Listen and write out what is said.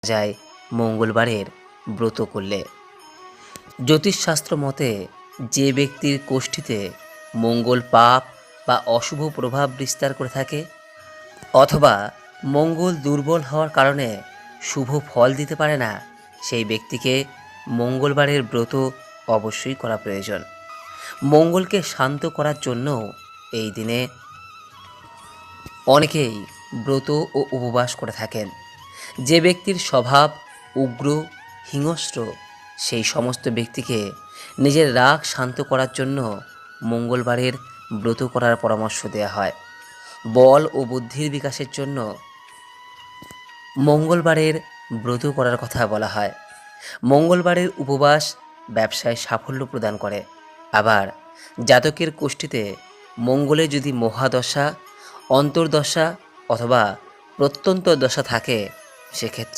যায় মঙ্গলবারের ব্রত করলে। জ্যোতিষশাস্ত্র মতে যে ব্যক্তির কোষ্ঠীতে মঙ্গল পাপ বা অশুভ প্রভাব বিস্তার করে থাকে, অথবা মঙ্গল দুর্বল হওয়ার কারণে শুভ ফল দিতে পারে না, সেই ব্যক্তিকে মঙ্গলবারের ব্রত অবশ্যই করা প্রয়োজন। মঙ্গলকে শান্ত করার জন্যও এই দিনে অনেকেই ব্রত ও উপবাস করে থাকেন। যে ব্যক্তির স্বভাব উগ্র, হিংস্র, সেই সমস্ত ব্যক্তিকে নিজের রাগ শান্ত করার জন্য মঙ্গলবারের ব্রত করার পরামর্শ দেওয়া হয়। বল ও বুদ্ধির বিকাশের জন্য মঙ্গলবারের ব্রত করার কথা বলা হয়। মঙ্গলবারের উপবাস ব্যবসায় সাফল্য প্রদান করে। আবার জাতকের কোষ্ঠীতে মঙ্গলে যদি মহাদশা, অন্তর্দশা অথবা প্রত্যন্ত দশা থাকে, সেক্ষেত্রে